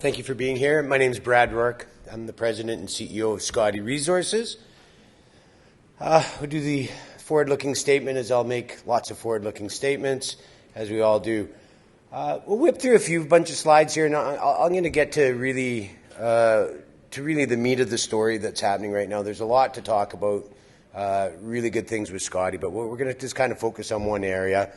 Thank you for being here. My name is Brad Rourke. I'm the president and CEO of Scottie Resources. We'll do the forward-looking statement, as I'll make lots of forward-looking statements, as we all do. We'll whip through bunch of slides here, and I'm going to get to really the meat of the story that's happening right now. There's a lot to talk about, really good things with Scottie, but we're going to just kind of focus on one area.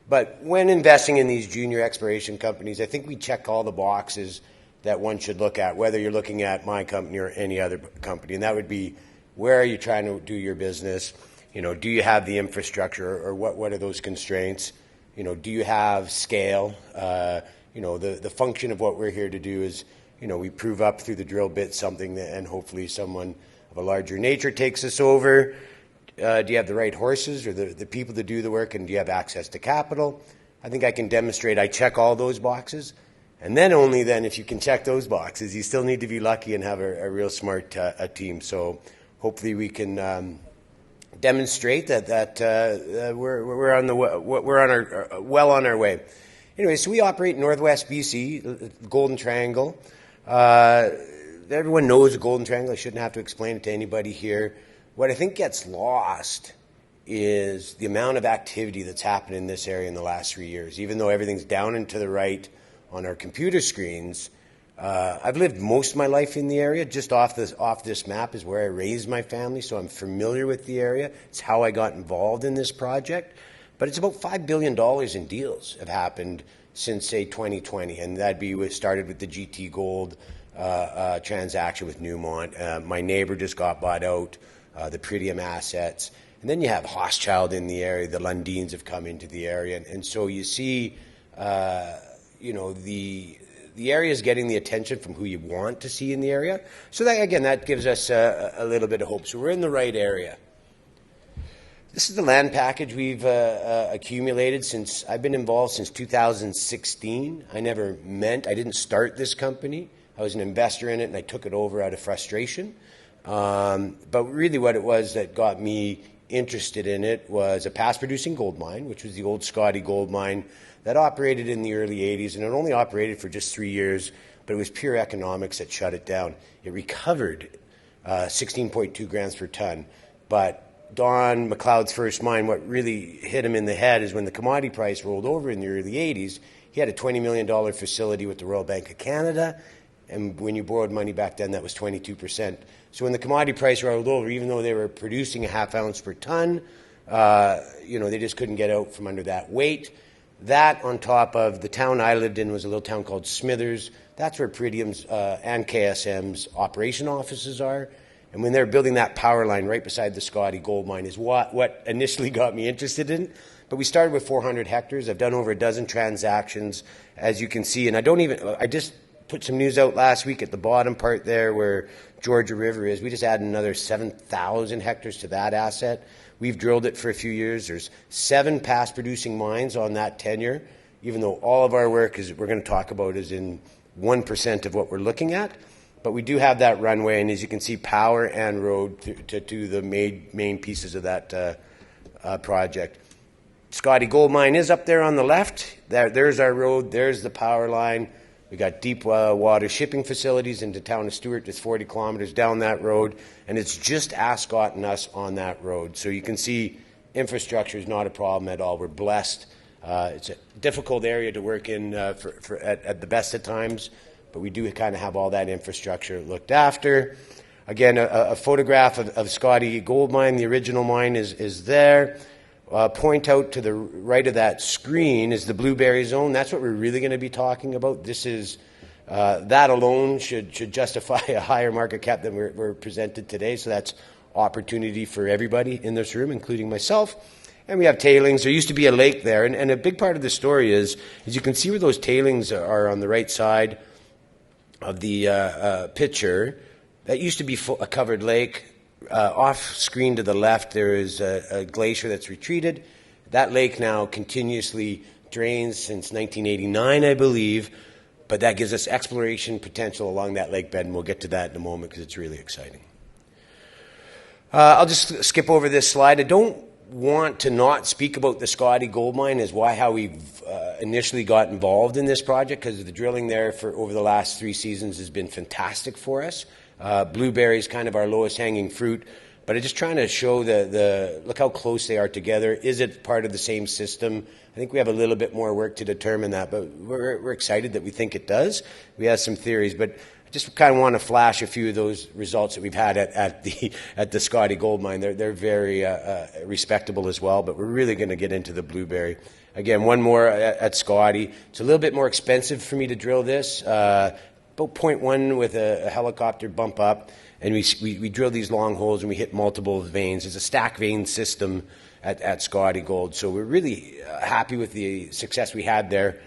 But when investing in these junior exploration companies, I think we check all the boxes that one should look at, whether you're looking at my company or any other company. And that would be, where are you trying to do your business? Do you have the infrastructure, or what are those constraints? Do you have scale? The function of what we're here to do is, we prove up through the drill bit something and hopefully someone of a larger nature takes us over. Do you have the right horses or the people to do the work, and do you have access to capital? I think I can demonstrate I check all those boxes. And then only then, if you can check those boxes, you still need to be lucky and have a real smart team. So hopefully we can demonstrate that we're on our way. Anyway, so we operate in Northwest BC, Golden Triangle. Everyone knows the Golden Triangle. I shouldn't have to explain it to anybody here. What I think gets lost is the amount of activity that's happened in this area in the last 3 years. Even though everything's down and to the right on our computer screens, I've lived most of my life in the area. Just off this map is where I raised my family, so I'm familiar with the area. It's how I got involved in this project. But it's about $5 billion in deals have happened since, say, 2020, and started with the GT Gold transaction with Newmont. My neighbor just got bought out, the Pretium assets. And then you have Hochschild in the area. The Lundins have come into the area. And so you see, the area is getting the attention from who you want to see in the area. So that gives us a little bit of hope. So we're in the right area. This is the land package we've accumulated since I've been involved since 2016. I didn't start this company. I was an investor in it, and I took it over out of frustration. But really what it was that got me interested in it was a past-producing gold mine, which was the old Scottie gold mine that operated in the early 80s, and it only operated for just 3 years, but it was pure economics that shut it down. It recovered 16.2 grams per ton, but Don McLeod's first mine, what really hit him in the head is when the commodity price rolled over in the early 80s, he had a $20 million facility with the Royal Bank of Canada, and when you borrowed money back then, that was 22%. So when the commodity price rolled over, even though they were producing a half ounce per ton, they just couldn't get out from under that weight. That on top of the town I lived in was a little town called Smithers. That's where Pretium's and KSM's operation offices are. And when they're building that power line right beside the Scottie gold mine is what initially got me interested in it. But we started with 400 hectares. I've done over a dozen transactions, as you can see. And I just put some news out last week at the bottom part there where Georgia River is. We just added another 7,000 hectares to that asset. We've drilled it for a few years. There's 7 past-producing mines on that tenure, even though all of our work, we're going to talk about, is in 1% of what we're looking at. But we do have that runway, and as you can see, power and road to the main pieces of that project. Scottie gold mine is up there on the left. There's our road. There's the power line. We got deep water shipping facilities into town of Stewart, just 40 kilometers down that road, and it's just Ascot and us on that road. So you can see infrastructure is not a problem at all. We're blessed. It's a difficult area to work in at the best of times, but we do kind of have all that infrastructure looked after. Again, a photograph of Scottie gold mine. The original mine is there. Point out to the right of that screen is the Blueberry Zone. That's what we're really going to be talking about. This is that alone should justify a higher market cap than we're presented today. So that's opportunity for everybody in this room, including myself. And we have tailings. There used to be a lake there, and a big part of the story is, as you can see where those tailings are on the right side of the picture, that used to be a covered lake. Off screen to the left, there is a glacier that's retreated. That lake now continuously drains since 1989, I believe, but that gives us exploration potential along that lake bed, and we'll get to that in a moment because it's really exciting. I'll just skip over this slide. I don't want to not speak about the Scottie gold mine is how we've initially got involved in this project, because the drilling there for over the last 3 seasons has been fantastic for us. Blueberry is kind of our lowest hanging fruit, but I'm just trying to show look how close they are together. Is it part of the same system? I think we have a little bit more work to determine that, but we're excited that we think it does. We have some theories, but I just kind of want to flash a few of those results that we've had at the Scottie gold mine. They're very respectable as well, but we're really going to get into the Blueberry. Again, one more at Scottie. It's a little bit more expensive for me to drill this, about 0.1 with a helicopter bump up, and we drill these long holes and we hit multiple veins. It's a stack vein system at Scottie Gold, so we're really happy with the success we had there,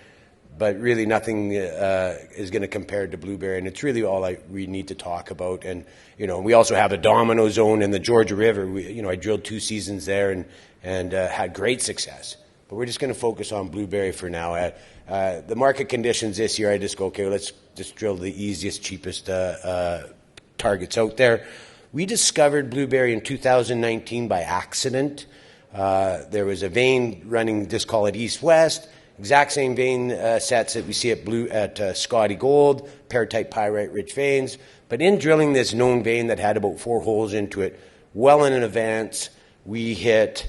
but really nothing is going to compare to Blueberry, and it's really all we need to talk about. And we also have a domino zone in the Georgia River. I drilled 2 seasons there and had great success, but we're just going to focus on Blueberry for now. The market conditions this year, I just go, okay, let's just drill the easiest, cheapest targets out there. We discovered Blueberry in 2019 by accident. There was a vein running, just call it east-west, exact same vein sets that we see at Scottie Gold, peritite pyrite-rich veins. But in drilling this known vein that had about 4 holes into it, well in advance, we hit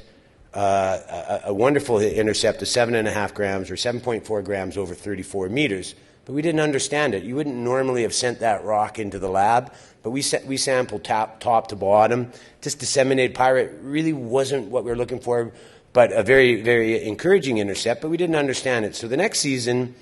a wonderful intercept of 7.5 grams or 7.4 grams over 34 meters. But we didn't understand it. You wouldn't normally have sent that rock into the lab, but we sampled top to bottom. Just disseminated pyrite really wasn't what we were looking for, but a very, very encouraging intercept, but we didn't understand it. So the next season,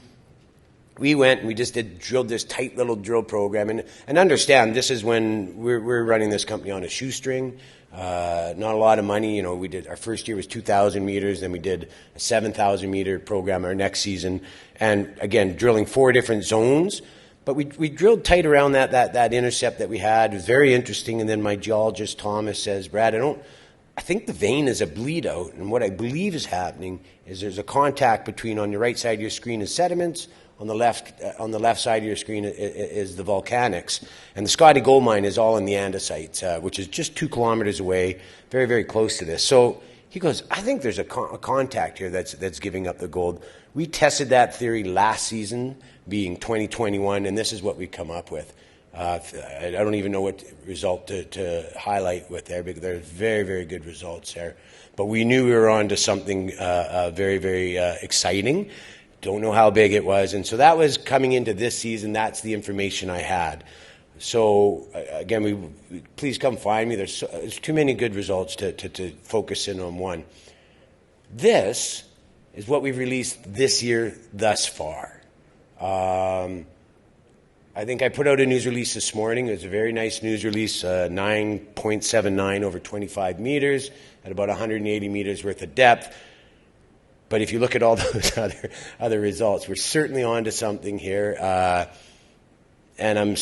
we went and we just drilled this tight little drill program. And understand, this is when we're running this company on a shoestring. Not a lot of money. We did, our first year was 2,000 meters, then we did a 7,000 meter program our next season. And again, drilling 4 different zones. But we drilled tight around that intercept that we had. It was very interesting. And then my geologist, Thomas, says, Brad, I think the vein is a bleed out. And what I believe is happening is there's a contact between, on your right side of your screen is sediments, on the left side of your screen is the volcanics. And the Scottie gold mine is all in the andesites, which is just 2 kilometers away, very, very close to this. So he goes, I think there's a contact here that's giving up the gold. We tested that theory last season, being 2021, and this is what we come up with. I don't even know what result to highlight with there, because there's very, very good results there. But we knew we were on to something very, very exciting. Don't know how big it was. And so that was coming into this season. That's the information I had. So again, please come find me. There's too many good results to focus in on one. This is what we've released this year thus far. I think I put out a news release this morning. It was a very nice news release, 9.79 over 25 meters at about 180 meters worth of depth. But if you look at all those other results, we're certainly on to something here. And I'm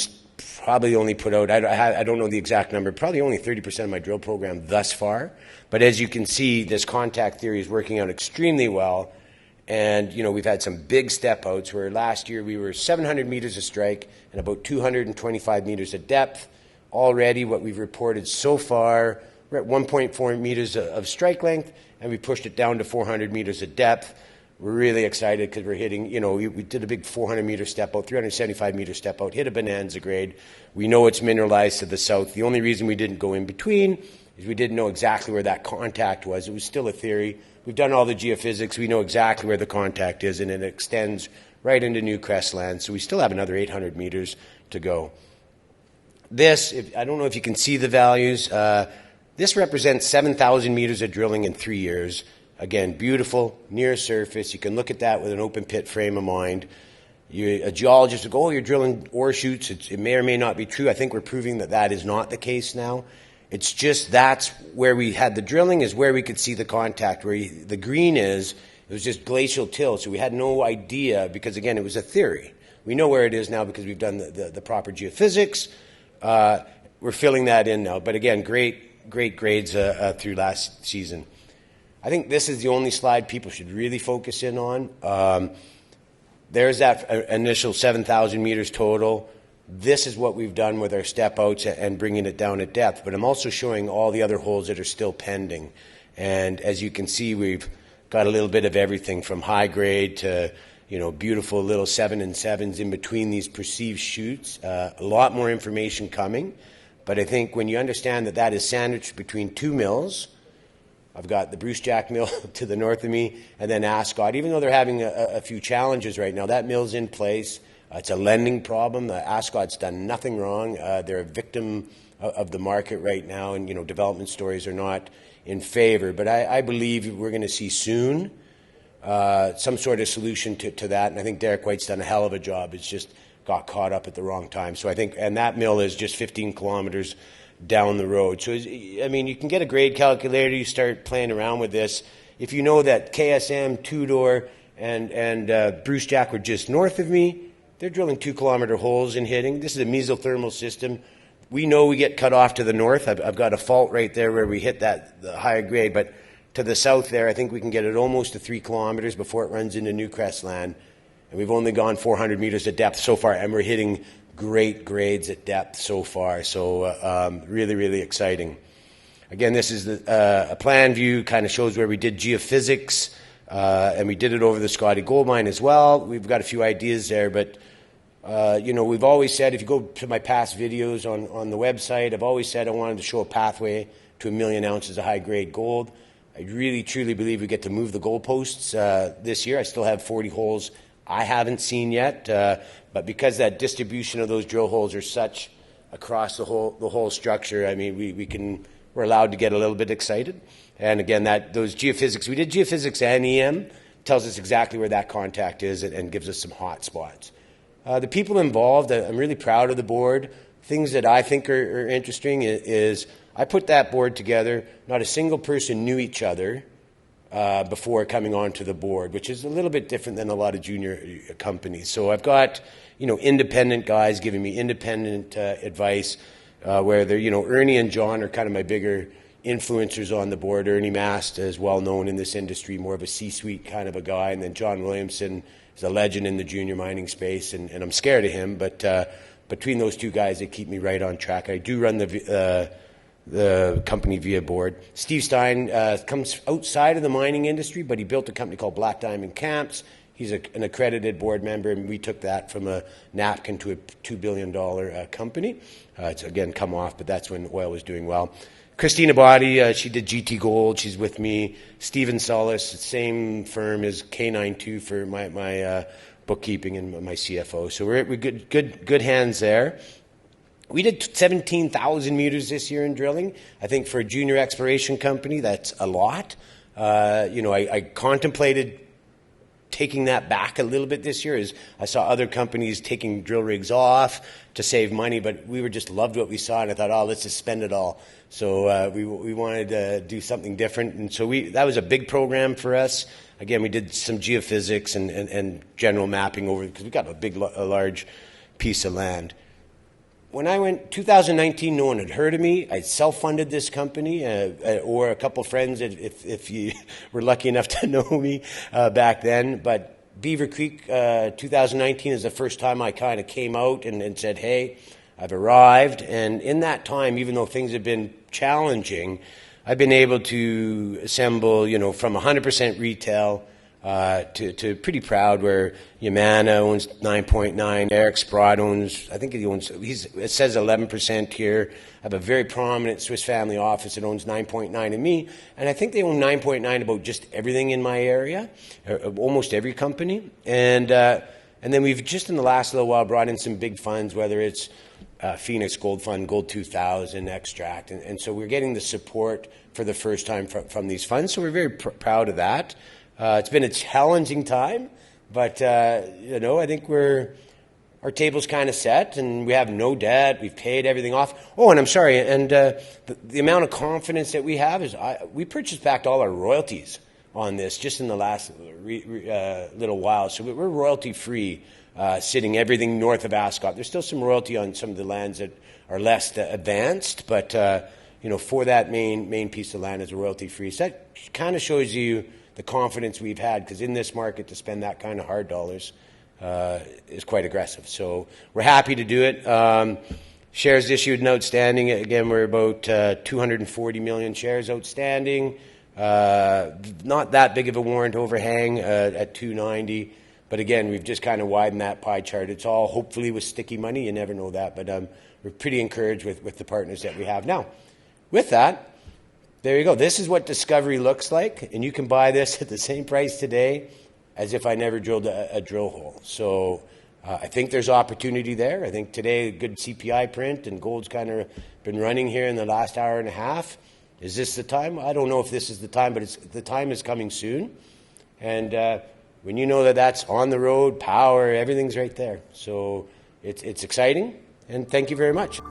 probably only put out, I don't know the exact number, probably only 30% of my drill program thus far. But as you can see, this contact theory is working out extremely well. And, we've had some big step outs where last year we were 700 meters of strike and about 225 meters of depth. Already what we've reported so far, we're at 1.4 meters of strike length, and we pushed it down to 400 meters of depth. We're really excited because we're hitting, we did a big 400-meter step out, 375-meter step out, hit a bonanza grade. We know it's mineralized to the south. The only reason we didn't go in between is we didn't know exactly where that contact was. It was still a theory. We've done all the geophysics. We know exactly where the contact is, and it extends right into New Crestland. So we still have another 800 meters to go. This, I don't know if you can see the values. This represents 7,000 meters of drilling in 3 years. Again, beautiful, near surface. You can look at that with an open pit frame of mind. A geologist will go, you're drilling ore chutes. It may or may not be true. I think we're proving that is not the case now. It's just that's where we had the drilling, is where we could see the contact. Where the green is, it was just glacial till. So we had no idea because, again, it was a theory. We know where it is now because we've done the proper geophysics. We're filling that in now. But, again, great grades through last season. I think this is the only slide people should really focus in on. There's that initial 7,000 meters total. This is what we've done with our step outs and bringing it down at depth. But I'm also showing all the other holes that are still pending. And as you can see, we've got a little bit of everything from high grade to, beautiful little 7 and 7s in between these perceived chutes. A lot more information coming. But I think when you understand that that is sandwiched between two mills, I've got the Bruce Jack mill to the north of me, and then Ascot. Even though they're having a few challenges right now, that mill's in place. It's a lending problem. Ascot's done nothing wrong. They're a victim of the market right now, and development stories are not in favor. But I believe we're going to see soon some sort of solution to that. And I think Derek White's done a hell of a job. It's just got caught up at the wrong time. So I think, and that mill is just 15 kilometers down the road. So, you can get a grade calculator, you start playing around with this. If you know that KSM, Tudor, and Bruce Jack were just north of me, they're drilling 2-kilometer holes and hitting. This is a mesothermal system. We know we get cut off to the north. I've got a fault right there where we hit the higher grade, but to the south there, I think we can get it almost to 3 kilometers before it runs into Newcrest land. And we've only gone 400 meters of depth so far, and we're hitting great grades at depth so far. So really, really exciting. Again, this is a plan view, kind of shows where we did geophysics, and we did it over the Scottie gold mine as well. We've got a few ideas there, but we've always said, if you go to my past videos on the website, I've always said I wanted to show a pathway to 1 million ounces of high-grade gold. I really, truly believe we get to move the goalposts this year. I still have 40 holes I haven't seen yet, but because that distribution of those drill holes are such across the whole structure, we're allowed to get a little bit excited. And again, those geophysics, we did geophysics and EM, tells us exactly where that contact is and gives us some hot spots. The people involved, I'm really proud of the board. Things that I think are interesting is I put that board together. Not a single person knew each other before coming onto the board, which is a little bit different than a lot of junior companies. So I've got, independent guys giving me independent advice, where they're, Ernie and John are kind of my bigger influencers on the board. Ernie Mast is well known in this industry, more of a C-suite kind of a guy, and then John Williamson is a legend in the junior mining space, and I'm scared of him, but between those two guys, they keep me right on track. I do run the company via board. Steve Stein comes outside of the mining industry, but he built a company called Black Diamond Camps. He's an accredited board member, and we took that from a napkin to a $2 billion company. It's, again, come off, but that's when oil was doing well. Christina Body, she did GT Gold. She's with me. Stephen Solis, same firm as K92 for my bookkeeping and my CFO. So we're good hands there. We did 17,000 meters this year in drilling. I think for a junior exploration company, that's a lot. I contemplated taking that back a little bit this year, as I saw other companies taking drill rigs off to save money, but we just loved what we saw, and I thought, let's just spend it all. So we wanted to do something different, and so that was a big program for us. Again, we did some geophysics and general mapping over, because we got a large piece of land. When I went 2019, no one had heard of me. I self-funded this company, or a couple friends, if you were lucky enough to know me back then. But Beaver Creek 2019 is the first time I kind of came out and said, hey, I've arrived. And in that time, even though things have been challenging, I've been able to assemble, from 100% retail to pretty proud, where Yamana owns 9.9, Eric Sprott owns, I think it says 11% here. I have a very prominent Swiss family office that owns 9.9 of me, and I think they own 9.9 about just everything in my area, almost every company. And then we've just in the last little while brought in some big funds, whether it's Phoenix Gold Fund, Gold 2000, Extract, and so we're getting the support for the first time from these funds, so we're very proud of that. It's been a challenging time, but I think our table's kind of set, and we have no debt. We've paid everything off. Oh, and I'm sorry, and the amount of confidence that we have is we purchased back all our royalties on this just in the last little while, so we're royalty free, sitting everything north of Ascot. There's still some royalty on some of the lands that are less advanced, but for that main piece of land is royalty free. So that kind of shows you the confidence we've had, because in this market to spend that kind of hard dollars is quite aggressive. So we're happy to do it. Shares issued and outstanding, again, we're about 240 million shares outstanding. Not that big of a warrant overhang at 290. But again, we've just kind of widened that pie chart. It's all hopefully with sticky money. You never know that. But we're pretty encouraged with the partners that we have. Now, with that, there you go. This is what discovery looks like. And you can buy this at the same price today as if I never drilled a drill hole. So I think there's opportunity there. I think today a good CPI print and gold's kind of been running here in the last hour and a half. Is this the time? I don't know if this is the time, but the time is coming soon. And when you know that that's on the road, power, everything's right there. So it's exciting. And thank you very much.